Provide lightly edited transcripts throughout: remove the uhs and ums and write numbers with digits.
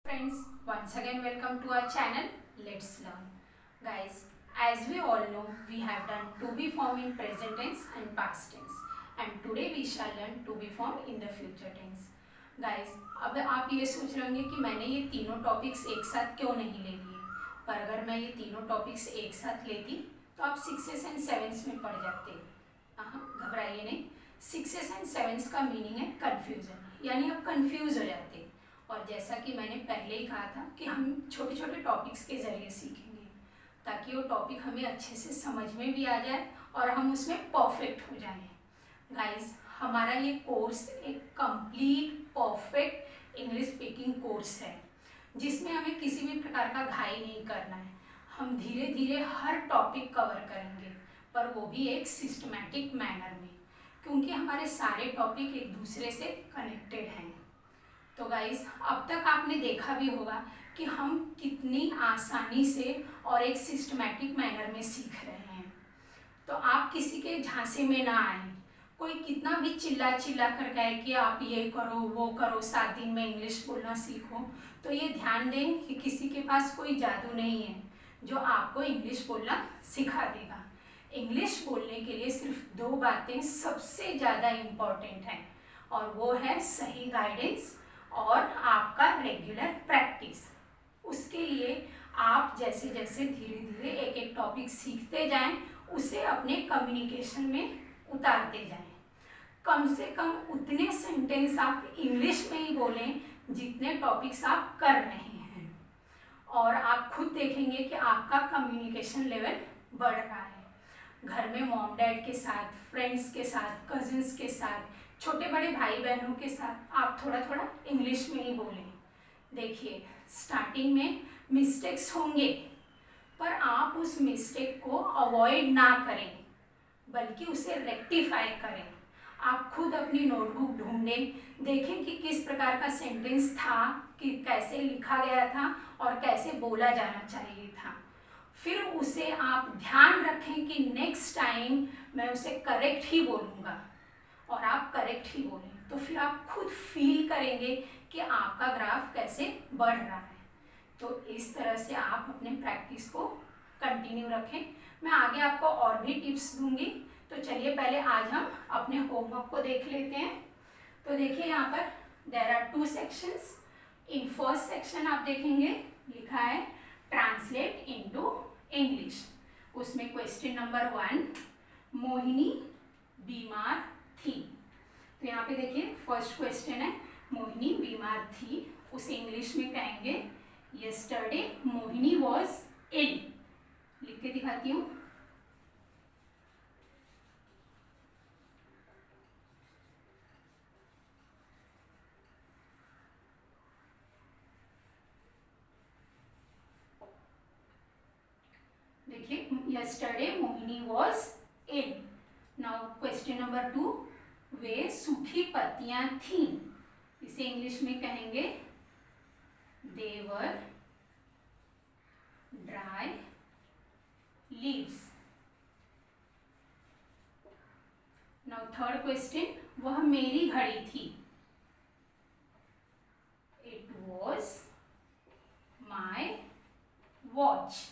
Friends, once again welcome to our channel. Let's learn. Guys, as we all know, we have done to be form in present tense and past tense, and today we shall learn to be form in the future tense. Guys, अब आप ये सोच रहे होंगे कि मैंने ये तीनों टॉपिक्स एक साथ क्यों नहीं ले लिए, पर अगर मैं ये तीनों टॉपिक्स एक साथ लेती तो आप 6s and 7s में पढ़ जाते। घबराइए नहीं, 6s and 7s का मीनिंग है कन्फ्यूजन, यानी आप कंफ्यूज हो जाते। और जैसा कि मैंने पहले ही कहा था कि हम छोटे छोटे टॉपिक्स के ज़रिए सीखेंगे ताकि वो टॉपिक हमें अच्छे से समझ में भी आ जाए और हम उसमें परफेक्ट हो जाएं। गाइस, हमारा ये कोर्स एक complete perfect English speaking course है जिसमें हमें किसी भी प्रकार का घाई नहीं करना है। हम धीरे धीरे हर टॉपिक कवर करेंगे, पर वो भी एक सिस्टमैटिक मैनर में, क्योंकि हमारे सारे टॉपिक एक दूसरे से कनेक्टेड हैं। तो गाइस, अब तक आपने देखा भी होगा कि हम कितनी आसानी से और एक सिस्टमैटिक मैनर में सीख रहे हैं। तो आप किसी के झांसे में ना आए। कोई कितना भी चिल्ला चिल्ला कर कहे कि आप ये करो वो करो, 7 दिन में इंग्लिश बोलना सीखो, तो ये ध्यान दें कि किसी के पास कोई जादू नहीं है जो आपको इंग्लिश बोलना सिखा देगा। इंग्लिश बोलने के लिए सिर्फ 2 बातें सबसे ज़्यादा इम्पॉर्टेंट हैं, और वो है सही गाइडेंस और आपका रेगुलर प्रैक्टिस। उसके लिए आप जैसे जैसे धीरे धीरे एक एक टॉपिक सीखते जाएं, उसे अपने कम्युनिकेशन में उतारते जाएं। कम से कम उतने सेंटेंस आप इंग्लिश में ही बोलें जितने टॉपिक्स आप कर रहे हैं, और आप खुद देखेंगे कि आपका कम्युनिकेशन लेवल बढ़ रहा है। घर में मॉम डैड के साथ, फ्रेंड्स के साथ, कजिन्स के साथ, छोटे बड़े भाई बहनों के साथ आप थोड़ा थोड़ा इंग्लिश में ही बोलें। देखिए, स्टार्टिंग में मिस्टेक्स होंगे, पर आप उस मिस्टेक को अवॉइड ना करें, बल्कि उसे रेक्टिफाई करें। आप खुद अपनी नोटबुक ढूंढें, देखें कि किस प्रकार का सेंटेंस था, कि कैसे लिखा गया था और कैसे बोला जाना चाहिए था। फिर उसे आप ध्यान रखें कि नेक्स्ट टाइम मैं उसे करेक्ट ही बोलूँगा, और आप करेक्ट ही बोलें। तो फिर आप खुद फील करेंगे कि आपका ग्राफ कैसे बढ़ रहा है। तो इस तरह से आप अपने प्रैक्टिस को कंटिन्यू रखें। मैं आगे आपको और भी टिप्स दूंगी। तो चलिए पहले आज हम अपने होमवर्क को देख लेते हैं। तो देखिए, यहाँ पर there are 2 sections. In first section आप देखेंगे लिखा है ट्रांसलेट इनटू इंग्लिश। उसमें क्वेश्चन नंबर 1, मोहिनी बीमार थी। तो यहाँ पे देखिए फर्स्ट क्वेश्चन है, मोहिनी बीमार थी, उसे इंग्लिश में कहेंगे यस्टरडे मोहिनी वॉज इल। लिख के दिखाती हूँ। देखिए, yesterday Mohini was ill. Now question number 2, वे सूखी पत्तियां थीं, इसे इंग्लिश में कहेंगे they were dry leaves. Now third question, वह मेरी घड़ी थी, इट वॉज माई वॉच।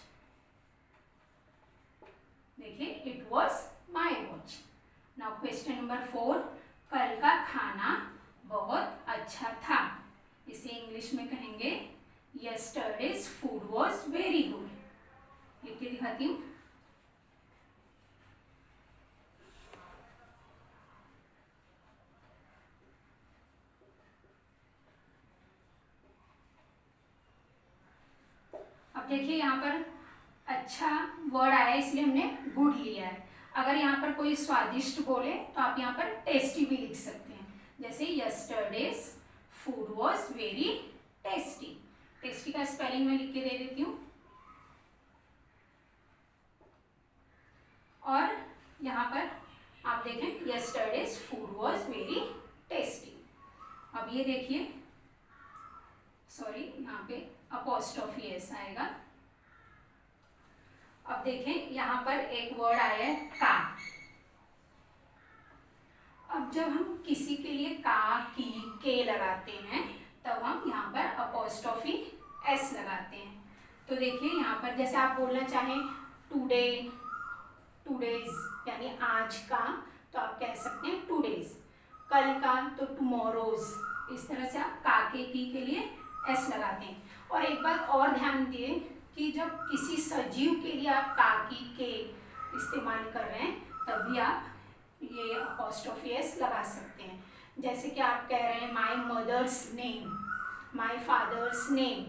देखिए, it was my watch. Now question number 4, कल का खाना बहुत अच्छा था, इसे इंग्लिश में कहेंगे yesterday's food was very good. लिख के दिखाती हूँ। अब देखिए, यहाँ पर अच्छा वर्ड आया इसलिए हमने गुड लिया है। अगर यहाँ पर कोई स्वादिष्ट बोले तो आप यहाँ पर टेस्टी भी लिख सकते हैं। जैसे yesterday's food was very tasty. Tasty का स्पेलिंग मैं लिख के दे देती हूँ। और यहाँ पर आप देखें yesterday's food was very tasty. अब ये देखिए, सॉरी, यहाँ पे अपॉस्ट्रोफी एस आएगा। अब देखें, यहाँ पर एक वर्ड आया है का। अब जब हम किसी के लिए का, की, के लगाते हैं, तब हम यहाँ पर अपॉस्ट्रोफी एस लगाते हैं। तो देखिए यहाँ पर जैसे आप बोलना चाहें टुडे, टुडेज यानी आज का, तो आप कह सकते हैं टुडेज। कल का तो टुमारोज। इस तरह से आप का के की के लिए एस लगाते हैं। और एक बात और ध्यान दिए कि जब किसी सजीव के लिए आप का की के इस्तेमाल कर रहे हैं तभी आप ये अपॉस्ट्रोफी एस लगा सकते हैं। जैसे कि आप कह रहे हैं my mother's name, my father's name,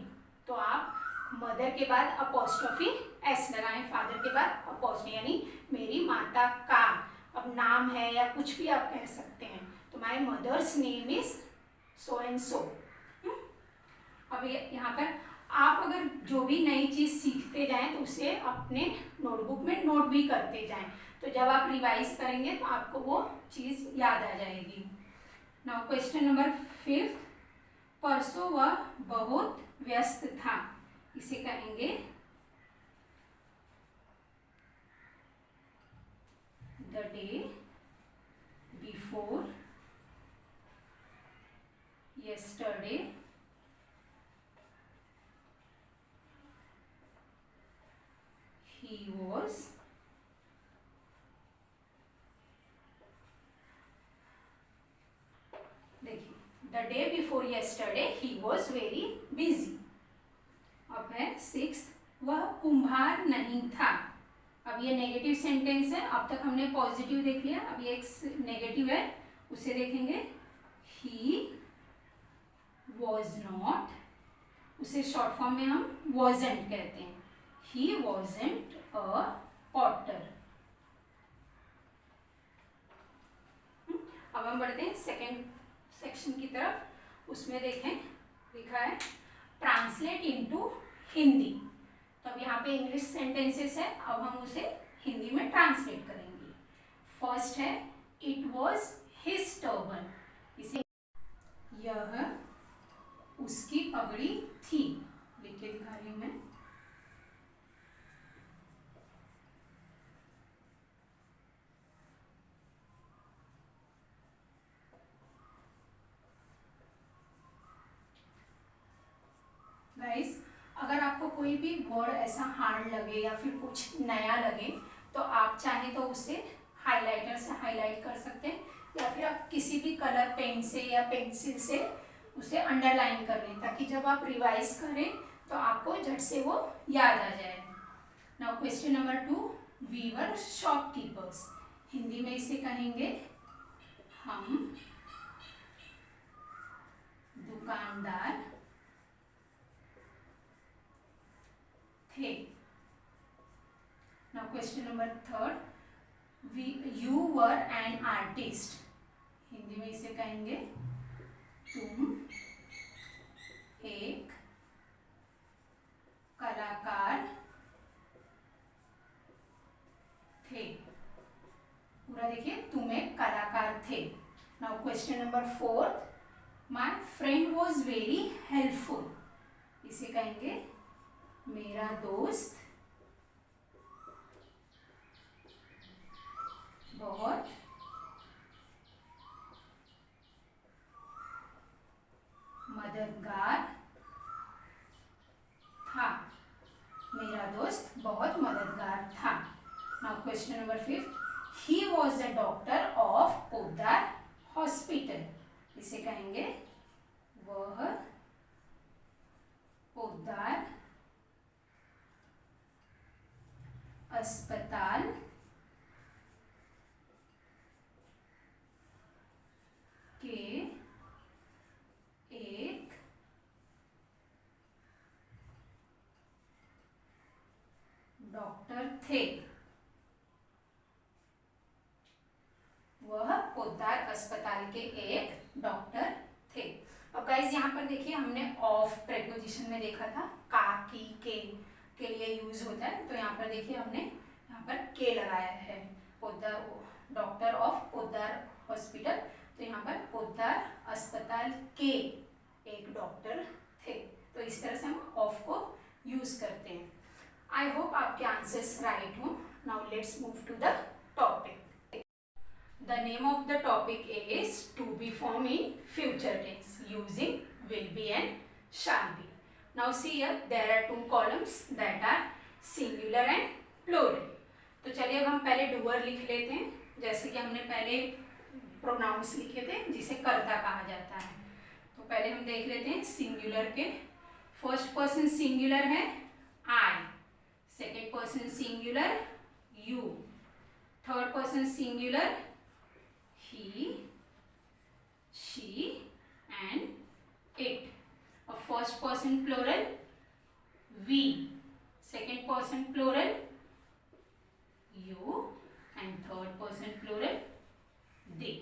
तो आप मदर के बाद अपॉस्ट्रोफी एस लगाएं, फादर के बाद अपॉस्ट्रोफी, यानी मेरी माता का। अब नाम है या कुछ भी आप कह सकते हैं, तो my mother's name is so and so. अब यहाँ पर आप अगर जो भी नई चीज़ सीखते जाएं तो उसे अपने नोटबुक में नोट भी करते जाएं, तो जब आप रिवाइज करेंगे तो आपको वो चीज़ याद आ जाएगी। नाउ क्वेश्चन नंबर 5, परसों वह बहुत व्यस्त था, इसे कहेंगे the day before yesterday he was देखिए the day before yesterday he was very busy। अब है 6, वह कुम्हार नहीं था। अब ये नेगेटिव सेंटेंस है, अब तक हमने पॉजिटिव देख लिया, अब ये एक नेगेटिव है, उसे देखेंगे। he was not, उसे शॉर्ट फॉर्म में हम wasn't कहते हैं। he wasn't a potter। अब हम बढ़ते हैं सेकेंड सेक्शन की तरफ। उसमें देखें लिखा है ट्रांसलेट इनटू हिंदी। तो अब यहाँ पे इंग्लिश सेंटेंसेस है, अब हम उसे हिंदी में ट्रांसलेट करेंगे। फर्स्ट है इट वॉज हिज टर्बन, इसे यह उसकी पगड़ी थी, लिख के दिखा रही हूं मैं। गाइस अगर आपको कोई भी वर्ड ऐसा हार्ड लगे या फिर कुछ नया लगे तो आप चाहें तो उसे हाइलाइटर से हाईलाइट कर सकते हैं, या फिर आप किसी भी कलर पेन से या पेंसिल से उसे अंडरलाइन कर लें, ताकि जब आप रिवाइज करें तो आपको झट से वो याद आ जाए। Now question number 2, we were shopkeepers, Hindi में इसे कहेंगे हम दुकानदार थे। Now question number 3, you were an artist, Hindi में इसे कहेंगे तुम एक कलाकार थे। पूरा देखिए तुम एक कलाकार थे। Now question number 4, my friend was very helpful, इसे कहेंगे मेरा दोस्त बहुत मददगार था, मेरा दोस्त बहुत मददगार था। Now question number 5, he was a doctor of Poddar hospital, इसे कहेंगे वह पोद्दार अस्पताल के एक डॉक्टर थे, वह पोद्दार अस्पताल के एक डॉक्टर थे। अब गाइस यहाँ पर देखिए हमने ऑफ प्रेपोजिशन में देखा था का की के लिए यूज होता है, तो यहाँ पर देखिए हमने यहाँ पर के लगाया है, Poddar doctor of Poddar hospital, तो यहाँ पर पोद्दार अस्पताल के एक डॉक्टर थे। तो इस तरह से हम ऑफ को यूज करते हैं। आई होप आपके आंसर्स राइट हो। Now let's move to the topic. The name of the topic is to be formed in future tense using will be and shall be. Now see here, there are two columns that are singular and plural. तो चलिए अब हम पहले doer लिख लेते हैं, जैसे कि हमने पहले प्रोनाउंस लिखे थे जिसे कर्ता कहा जाता है। तो पहले हम देख लेते हैं सिंगुलर के। फर्स्ट पर्सन सिंगुलर है I, second person singular you, third person singular he, she and it. और first person plural we, second person plural you and third person plural they.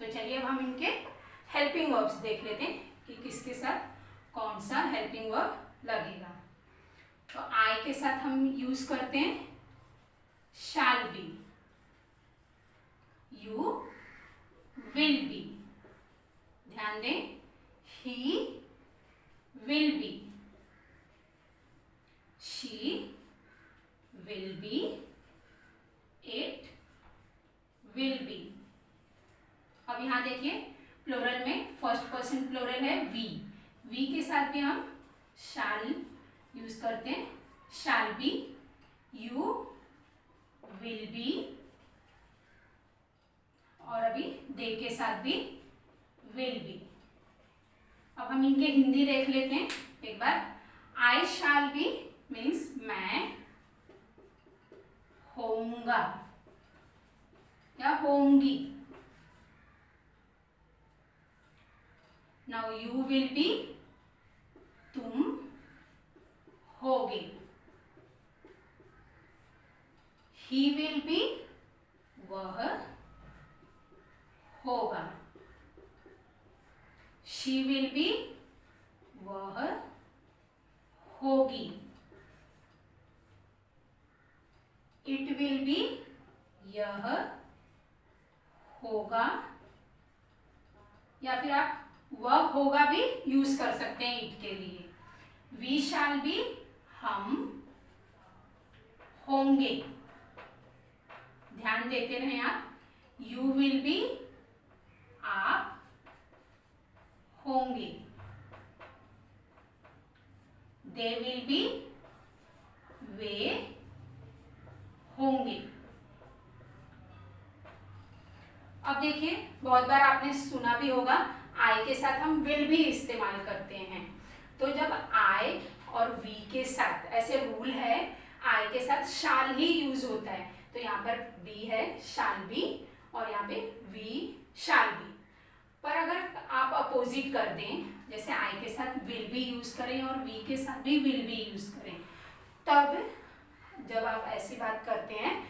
तो चलिए अब हम इनके हेल्पिंग वर्ब्स देख लेते हैं कि किसके साथ कौन सा हेल्पिंग वर्ब लगेगा। तो आई के साथ हम यूज करते हैं shall be, you will be, ध्यान दें, he will be, she will be, it will be. अब यहां देखिए प्लूरल में फर्स्ट पर्सन प्लूरल है वी, वी के साथ भी हम शैल यूज करते हैं, shall be, you will be, और अभी दे के साथ भी विल बी। अब हम इनके हिंदी देख लेते हैं एक बार। आई शैल बी मीन्स मैं होऊंगा या होंगी। नाउ यू विल बी तुम होगे, ही विल बी वह होगा, शी विल बी वह होगी, इट विल बी यह होगा, या फिर आप वह होगा भी यूज कर सकते हैं इट के लिए। वी शैल बी हम होंगे, ध्यान देते रहें आप। यू विल बी आप होंगे, दे विल बी वे होंगे। अब देखिए बहुत बार आपने सुना भी होगा आई के साथ हम विल भी इस्तेमाल करते हैं। तो जब आई और वी के साथ ऐसे रूल है, आई के साथ शाल ही यूज होता है। तो यहाँ पर बी है शाल बी और यहाँ पे वी शाल बी। पर अगर आप अपोजिट कर दें, जैसे आई के साथ विल भी यूज करें और वी के साथ भी विल भी यूज करें, तब जब आप ऐसी बात करते हैं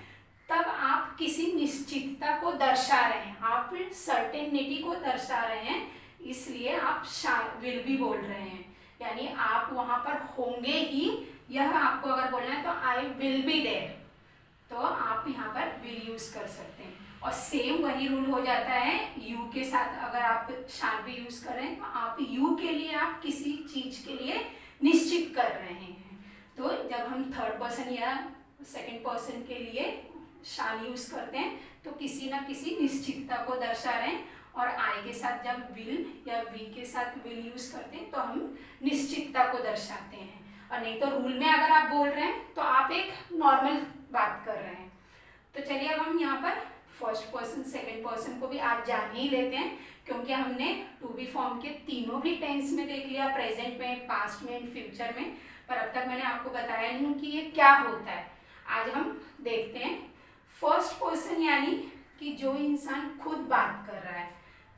तब आप किसी निश्चितता को दर्शा रहे हैं, आप सर्टेनिटी को दर्शा रहे हैं, इसलिए आप विल भी बोल रहे हैं। यानी आप वहां पर होंगे ही, यह आपको अगर बोलना है तो आई विल बी देयर, तो आप यहाँ पर विल यूज कर सकते हैं। और सेम वही रूल हो जाता है यू के साथ। अगर आप शाल भी यूज कर रहे हैं तो आप यू के लिए आप किसी चीज के लिए निश्चित कर रहे हैं। तो जब हम थर्ड पर्सन या सेकंड पर्सन के लिए शाल यूज करते हैं तो किसी ना किसी निश्चितता को दर्शा रहे हैं। और आई के साथ जब विल या वी के साथ विल यूज करते हैं तो हम निश्चितता को दर्शाते हैं। और नहीं तो रूल में अगर आप बोल रहे हैं तो आप एक नॉर्मल बात कर रहे हैं। तो चलिए अब हम यहाँ पर फर्स्ट पर्सन सेकंड पर्सन को भी आज जान ही लेते हैं, क्योंकि हमने टू बी फॉर्म के तीनों भी टेंस में देख लिया, प्रेजेंट में, पास्ट में एंड फ्यूचर में। पर अब तक मैंने आपको बताया नहीं कि ये क्या होता है। आज हम देखते हैं फर्स्ट पर्सन यानी कि जो इंसान खुद बात कर रहा है,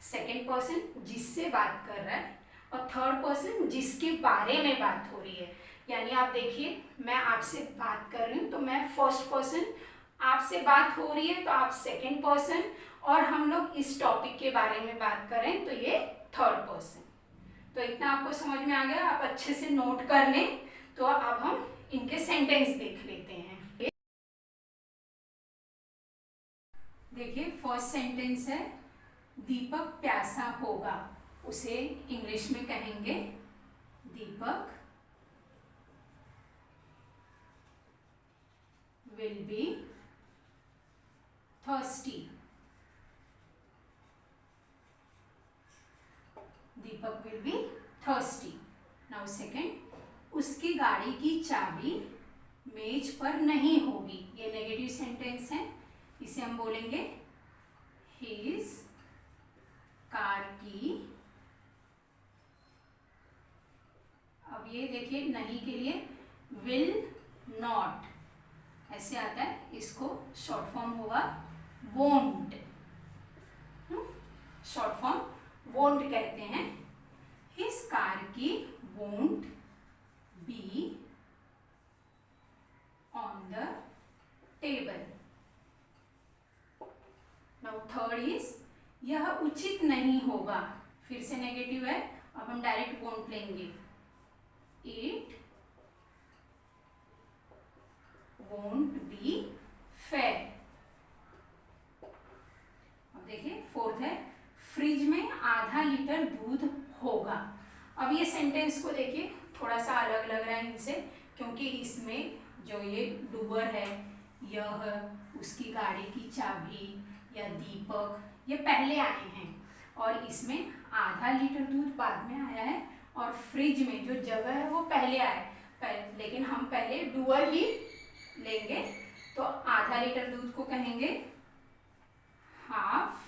सेकंड पर्सन जिससे बात कर रहा है, और थर्ड पर्सन जिसके बारे में बात हो रही है। यानी आप देखिए मैं आपसे बात कर रही हूँ तो मैं फर्स्ट पर्सन, आपसे बात हो रही है तो आप सेकंड पर्सन, और हम लोग इस टॉपिक के बारे में बात कर रहे हैं तो ये थर्ड पर्सन। तो इतना आपको समझ में आ गया, आप अच्छे से नोट कर लें। तो अब हम इनके सेंटेंस देख लेते हैं। देखिए फर्स्ट सेंटेंस है दीपक प्यासा होगा, उसे इंग्लिश में कहेंगे दीपक will be thirsty. Deepak will be thirsty. Now second, उसकी गाड़ी की चाबी मेज पर नहीं होगी। ये नेगेटिव सेंटेंस है, इसे हम बोलेंगे हिज कार की। अब ये देखिए नहीं के लिए विल नॉट ऐसे आता है, इसको शॉर्ट फॉर्म होगा वोंट। शॉर्ट फॉर्म वोंट कहते हैं। हिज कार की won't be on the table. Now third is यह उचित नहीं होगा। फिर से नेगेटिव है, अब हम डायरेक्ट वोंट लेंगे। It won't be fair. अब देखिए फोर्थ है फ्रिज में आधा लीटर दूध होगा। अब ये सेंटेंस को देखिए थोड़ा सा अलग लग रहा है इनसे, क्योंकि इसमें जो ये डूअर है, यह, उसकी गाड़ी की चाबी या दीपक, ये पहले आए हैं और इसमें आधा लीटर दूध बाद में आया है और फ्रिज में जो जगह है वो पहले आया है। लेकिन हम पहले डूअर ही लेंगे, तो आधा लीटर दूध को कहेंगे half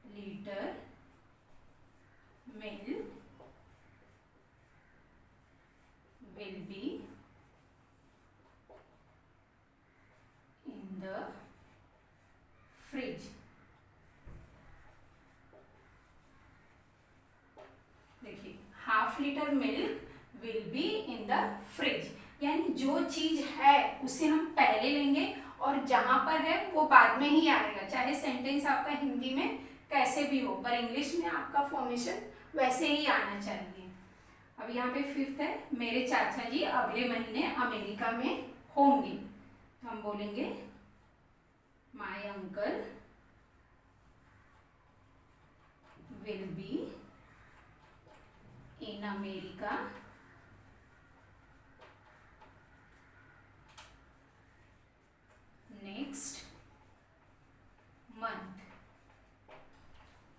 litre milk will be in the fridge. देखिए half litre milk will be in the fridge, यानी जो चीज है उसे हम पहले लेंगे और जहां पर है वो बाद में ही आएगा, चाहे सेंटेंस आपका हिंदी में कैसे भी हो, पर इंग्लिश में आपका फॉर्मेशन वैसे ही आना चाहिए। अब यहाँ पे फिफ्थ है मेरे चाचा जी अगले महीने अमेरिका में होंगे। तो हम बोलेंगे my uncle will be in America next month.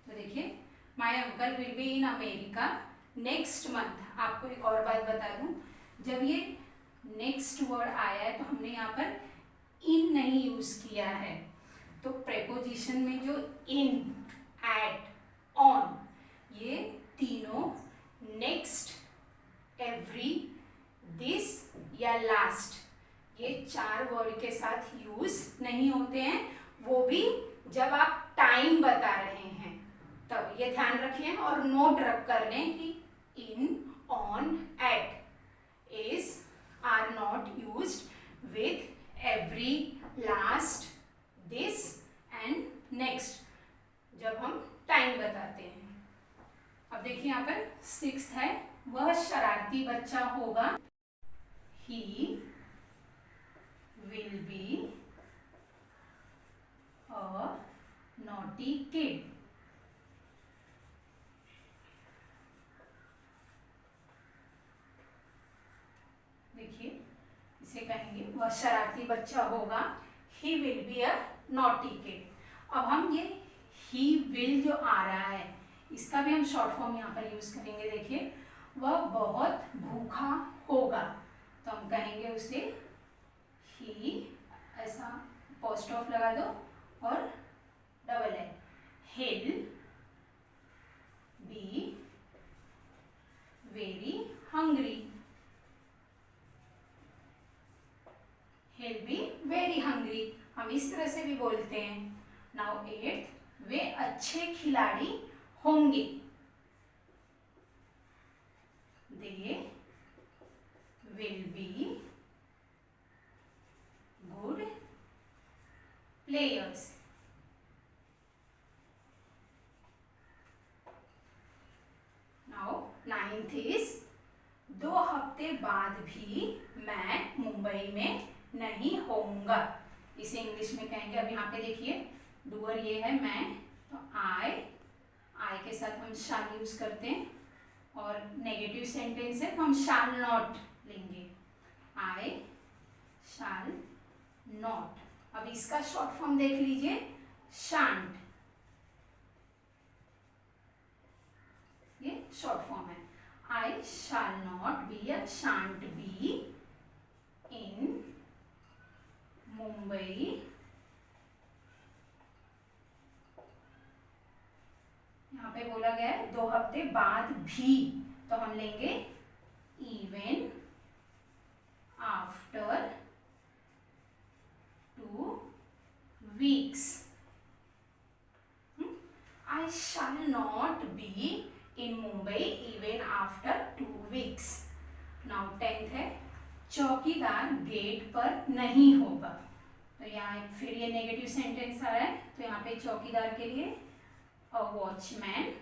तो देखिए my uncle will be in America next month. आपको एक और बात बता दूं, जब ये नेक्स्ट वर्ड आया है तो हमने यहाँ पर इन नहीं यूज किया है। तो प्रेपोजिशन में जो इन, एट, ऑन, ये तीनों नेक्स्ट, एवरी, दिस या लास्ट, ये चार वर्ड के साथ यूज नहीं होते हैं, वो भी जब आप टाइम बता रहे हैं तब। ये ध्यान रखिए और नोट रख कर लें कि in, on, at is are not used with every, last, this and next जब हम टाइम बताते हैं। अब देखिए यहाँ पर सिक्स्थ है वह शरारती बच्चा होगा। He will be a naughty kid. देखिए इसे कहेंगे वह शरारती बच्चा होगा। He will be a naughty kid. अब हम ये ही विल जो आ रहा है इसका भी हम शॉर्ट फॉर्म यहाँ पर यूज करेंगे। देखिए वह बहुत भूखा होगा, तो हम कहेंगे उसे ही, ऐसा पोस्ट ऑफ लगा दो और डबल है, हिल be very hungry. Hill be very hungry हम इस तरह से भी बोलते हैं। नाउ एट्थ वे अच्छे खिलाड़ी होंगे। They will be good players. Now ninth is 2 हफ्ते बाद भी मैं मुंबई में नहीं होऊंगा। इसे इंग्लिश में कहेंगे, अब यहाँ पे देखिए डूअर ये है मैं, तो आई के साथ हम शाल यूज करते हैं और नेगेटिव सेंटेंस है तो हम शाल नॉट लेंगे। आई शाल नॉट। अब इसका शॉर्ट फॉर्म देख लीजिए, शांट, ये शॉर्ट फॉर्म है। I shall not be या shan't be in Mumbai यहाँ पे बोला गया है 2 हफ्ते बाद भी, तो हम लेंगे even after 2 weeks. I shall not be in Mumbai even after 2 weeks. Now 10th है चौकीदार गेट पर नहीं होगा, तो यहाँ फिर ये नेगेटिव सेंटेंस आ रहा है, तो यहाँ पे चौकीदार के लिए अ वॉचमैन।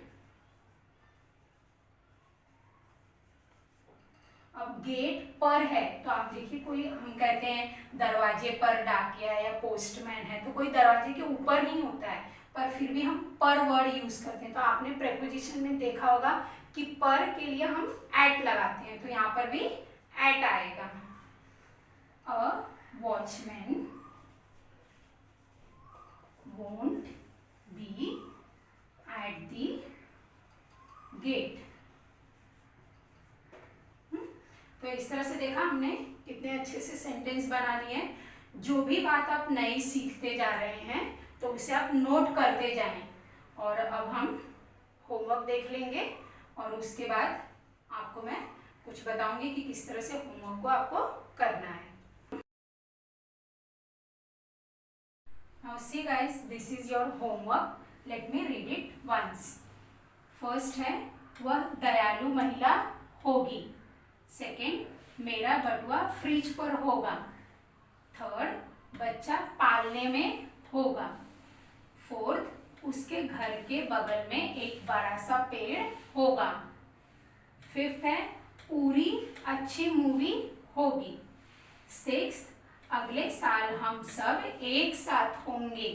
अब गेट पर है तो आप देखिए, कोई हम कहते हैं दरवाजे पर डाकिया या पोस्टमैन है, तो कोई दरवाजे के ऊपर नहीं होता है, पर फिर भी हम पर वर्ड यूज करते हैं। तो आपने प्रेपोजिशन में देखा होगा कि पर के लिए हम एट लगाते हैं, तो यहाँ पर भी एट आएगा। A watchman won't be at the gate. तो इस तरह से देखा हमने कितने अच्छे से सेंटेंस बना लिए हैं। जो भी बात आप नई सीखते जा रहे हैं तो उसे आप नोट करते जाएं। और अब हम होमवर्क देख लेंगे और उसके बाद आपको मैं कुछ बताऊंगी कि किस तरह से होमवर्क को आपको करना है। Now see guys, this is your homework. Let me read it once. First है वह दयालु महिला होगी। सेकेंड मेरा बटुआ फ्रिज पर होगा। थर्ड बच्चा पालने में होगा। फोर्थ उसके घर के बगल में एक बड़ा सा पेड़ होगा। फिफ्थ है पूरी अच्छी मूवी होगी। सिक्स्थ अगले साल हम सब एक साथ होंगे।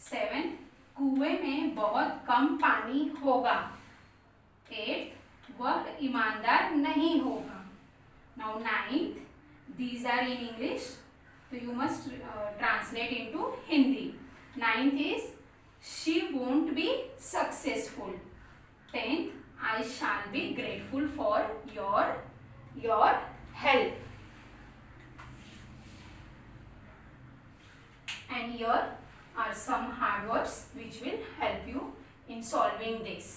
सेवेंथ कुएं में बहुत कम पानी होगा। एट्थ वह ईमानदार नहीं होगा। Now ninth these are in English, तो you must translate into Hindi. Ninth is she won't be successful. Tenth I shall be grateful for your help. And here are some hard words which will help you in solving this.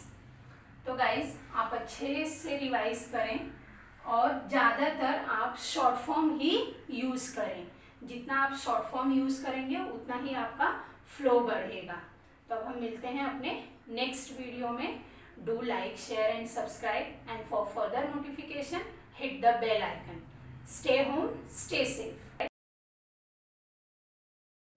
तो guys आप अच्छे से revise करें और ज़्यादातर आप short form ही use करें। जितना आप शॉर्ट फॉर्म यूज़ करेंगे उतना ही आपका फ्लो बढ़ेगा। तो अब हम मिलते हैं अपने नेक्स्ट वीडियो में। Do like, share and subscribe, and for further notification hit the bell icon. Stay home, stay safe.